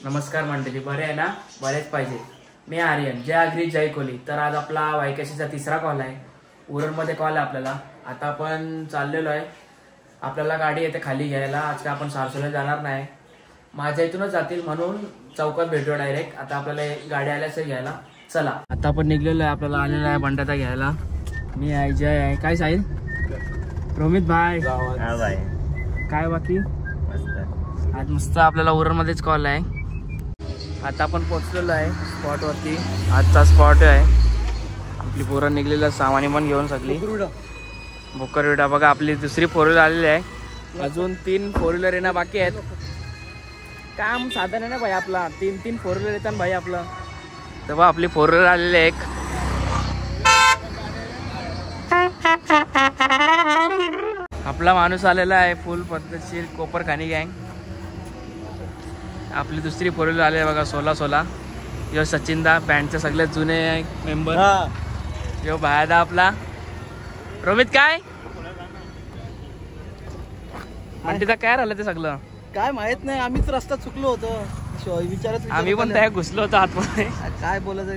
नमस्कार मंडळी, बरे आहे ना? बरेच पाहिजे. मी आर्यन, जय आगरी जय कोली. तर आज आपला वायकाशीचा तिसरा कॉल आहे. उरणमध्ये कॉल आहे आपल्याला. आता आपण चाललेलो आहे, आपल्याला गाडी येते खाली घ्यायला. आज काय आपण सारसोला जाणार नाही, माझ्या इथूनच जातील म्हणून चौकात भेटू डायरेक्ट. आता आपल्याला गाडी आल्याच घ्यायला. चला आता आपण निघलेलो आहे, आपल्याला आलेला आहे बंडाता घ्यायला. मी आहे, जय आहे. काय साहिल? रोमित भाई काय बाकी? आज मस्त आपल्याला उरणमध्येच कॉल आहे. आता आपण पोहोचलेलो आहे स्पॉटवरती. आजचा स्पॉट आहे. आपली पोरं निघलेलं सामानी पण घेऊन सगळी. भोकरविडा बघा, आपली दुसरी 4 व्हीलर आलेली आहे. अजून 3 4 व्हीलर येणं बाकी आहेत. काम साधन आहे ना भाई आपला. 3 4 व्हीलर येतात भाई आपलं. तेव्हा आपली 4 व्हीलर आलेली आहे एक. आपला माणूस आलेला आहे फुल पद्धतशीर कोपरखानी गँग. आपली दुसरी 4 व्हीलर आली आहे बघा, 16 यो सचिनदा, बँडचे सगळे जुने मेंबर. यो भायादा आपला रोमित. काय म्हणते तर काय राहिलं ते सगळं काय माहित नाही. आम्हीच रस्ता चुकलो होतो, विचारत आम्ही पण त्या घुसलो होतो आतमध्ये. काय बोलायचं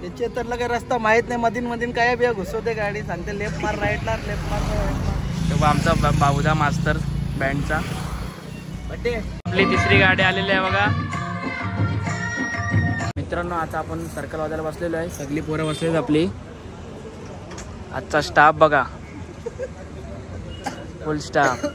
याचे तर काय रस्ता माहित नाही. मधीन काय बिया घुसवते गाडी, सांगते लेफ्ट मार राईटला, लेफ्ट मार. तेव्हा आमचा बाबूदा मास्तर बँडचा. आपली तिसरी गाडी आलेली आहे बघा मित्रांनो. आता आपण सर्कल वाजायला बसलेलो आहे. सगळी पोरं बसलेत आपली. आजचा स्टाफ बघा, फुल स्टाफ.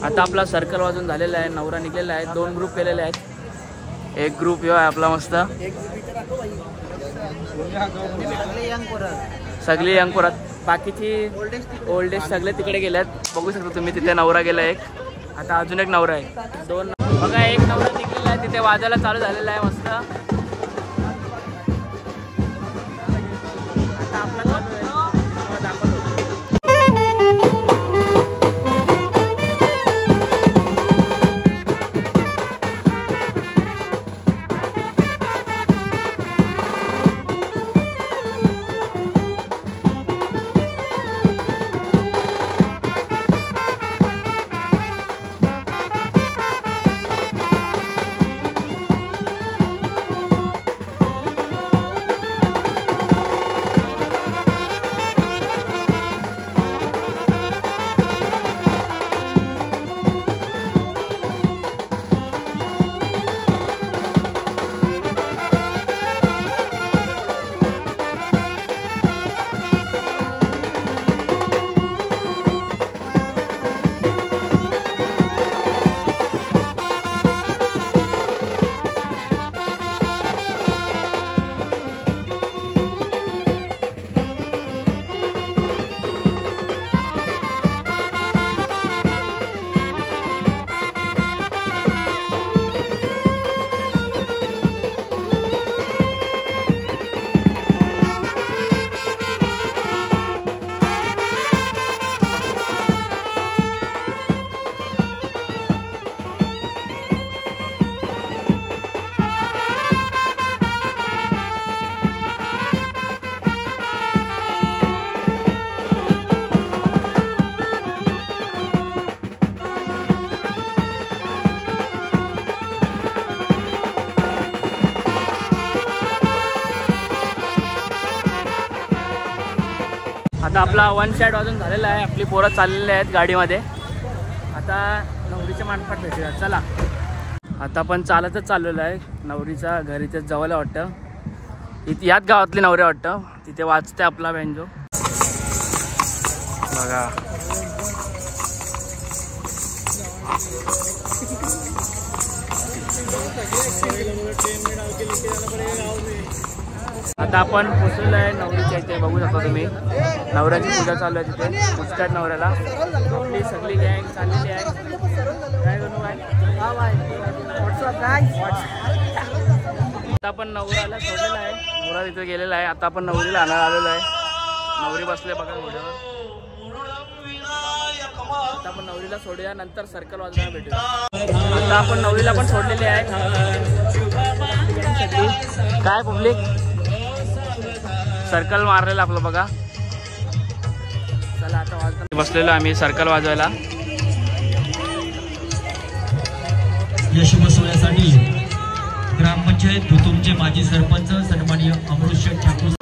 आता आपला सर्कल वाजून झालेला आहे. नवरा निघलेला आहे. 2 ग्रुप केलेले आहेत. एक ग्रुप यो आहे आपला मस्त, सगळी यंग पोरात. बाकीची ओल्डेज सगळे तिकडे गेल्यात. बघू शकता तुम्ही तिथे नवरा गेला एक. आता अजून एक नवरा आहे. 2 बघा एक नवरा निघलेला आहे तिथे वाजायला चालू झालेला आहे मस्त. आता आपला चालू आहे दाखवतो. आता आपला 1 साइड वाजून झालेला आहे. आपली पोरं चाललेली आहेत गाडीमध्ये. आता नवरीच्या मांडपाट भेटूया चला. आता आपण चालतच चाललेलो आहे. नवरीचा घर इथे जवळ वाटतं. इथे याच गावातली नवरी वाटतं. तिथे वाजते आपला बेंजो बघा. आता आपण पोचलेलो आहे नवरीच्या इथे. बघू शकता तुम्ही नवऱ्याची पूजा चालू आहे तिथे. पुस्तकात नवऱ्याला आपली सगळी गँग चाललेली आहे. काय करू आता आपण नवऱ्याला सोडलेला आहे. नवरा तिथे गेलेला आहे. आता आपण नवरीला आणायला आलेलो आहे. नवरी बसले बघा घोड्यावर. आता आपण नवरीला सोडूया नंतर सर्कल वाजवायला भेटूया. आता आपण नवरीला पण सोडलेले आहे. काय पब्लिक सर्कल मारलेला आपलं बघा. चला आता वाजता बसलेलो आम्ही सर्कल वाजवायला. या शुभ सोहळ्यासाठी ग्रामपंचायत तुमचे माजी सरपंच सन्माननीय अमृतशेठ ठाकूर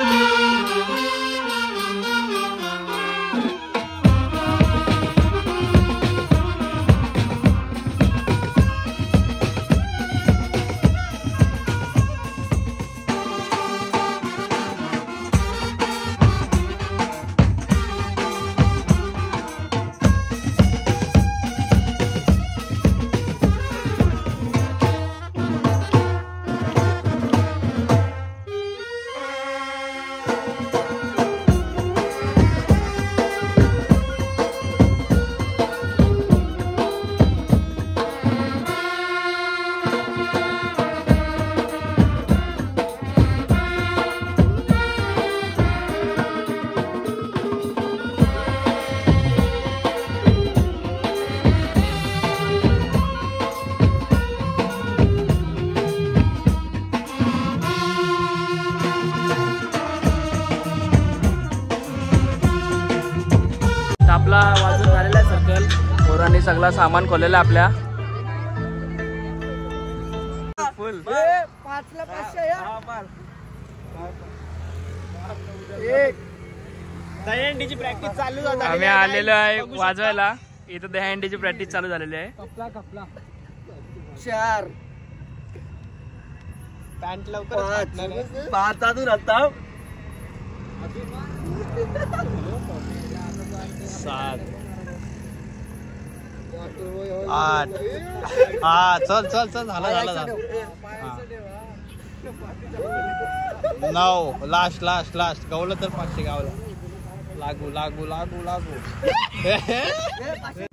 आपला वाजून झालेला आहे सर्कल. पोरांनी सगळा सामान खोललेला आपल्या. फुल 5ला 500 दहीहंडीची प्रॅक्टिस चालू झाली. आम्ही आलेलो आहे वाजवायला. इथं दहीहंडीची प्रॅक्टिस चालू झालेली आहे. 4 पॅन्ट लवकर 5 अजून आता 7 8 चल चल चल झाला 9 लास्ट गवलं तर 500 गावला. लागू लागू लागू लागू.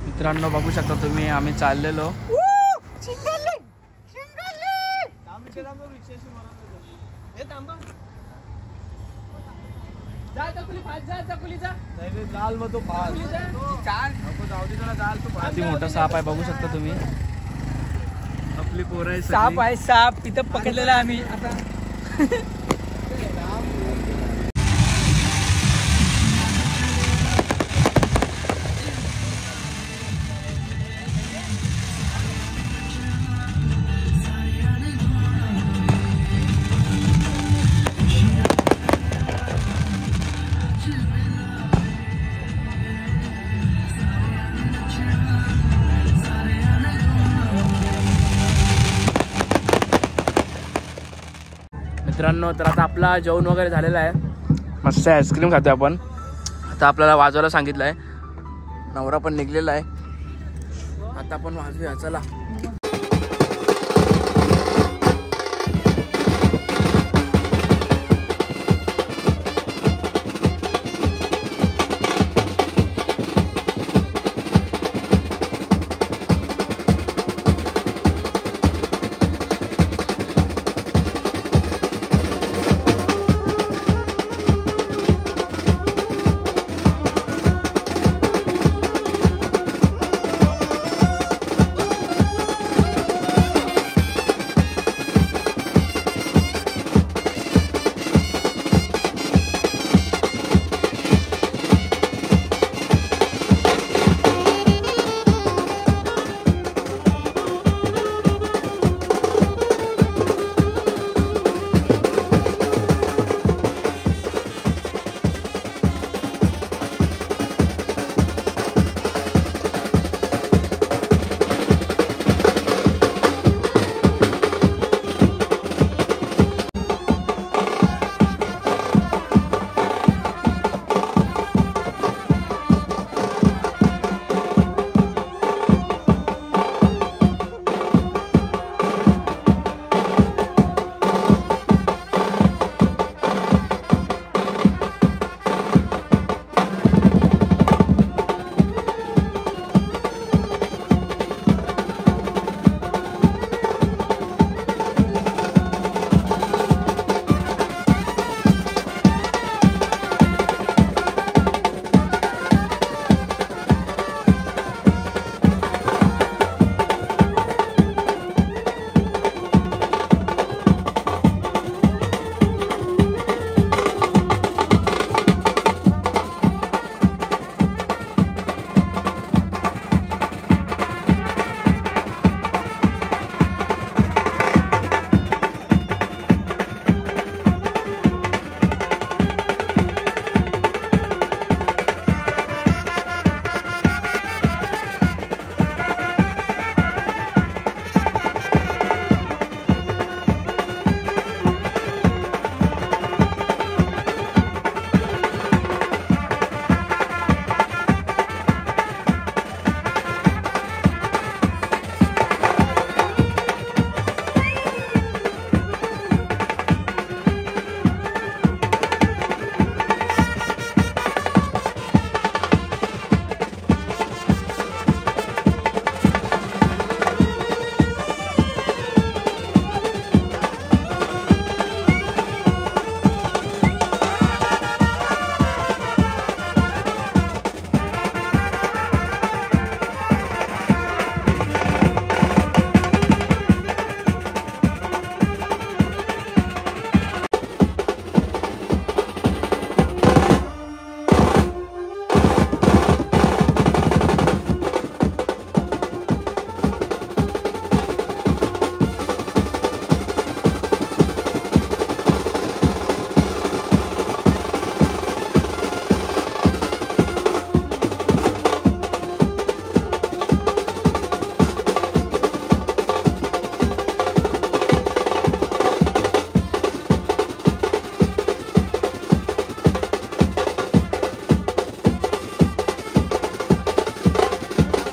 मित्रांनो बघू शकता तुम्ही आम्ही चाललेलो किती मोठा साप आहे बघू शकता तुम्ही. आपली पोरं आहे साप आहे साप तिथं पकडलेला आम्ही आता. मित्रांनो तर आता आपला जेवण वगैरे झालेला आहे. मस्त आईस्क्रीम खातो आपण. आता आपल्याला वाजवायला सांगितलं आहे. नवरा पण निघलेला आहे. आता आपण वाजूया चला.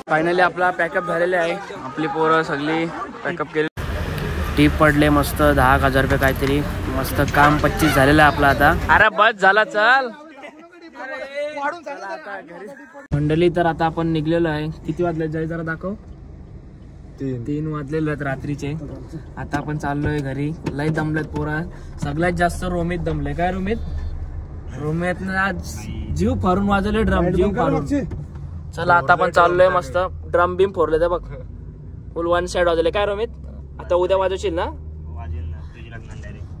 फायनली आपला पॅकअप झालेले आहे. आपली पोरं सगळी पॅकअप केली. टीप पडले मस्त 10,000 रुपये काहीतरी. मस्त काम 25 झालेलं आहे आपलं आता. अरे बस झाला चल. मंडळी तर आता आपण निघलेलो आहे. किती वाजले जय जरा दाखव. 3 वाजलेले आहेत रात्रीचे. आता आपण चाललोय घरी. लय दमलेत पोरा. सगळ्यात जास्त रोमित दमले. काय रोमित आज जीव फारून वाजवले ड्रम. जीव फारून. चला आता आपण चाललोय मस्त. ड्रम बिम फोरले ते बघ. फुल 1 साइड वाजवले. काय रोमित आता उद्या वाजवशील ना.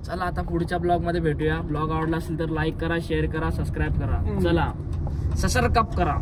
चला आता पुढच्या ब्लॉग मध्ये भेटूया. ब्लॉग आवडला असेल तर लाईक करा, शेअर करा, सबस्क्राईब करा. चला ससर कप करा.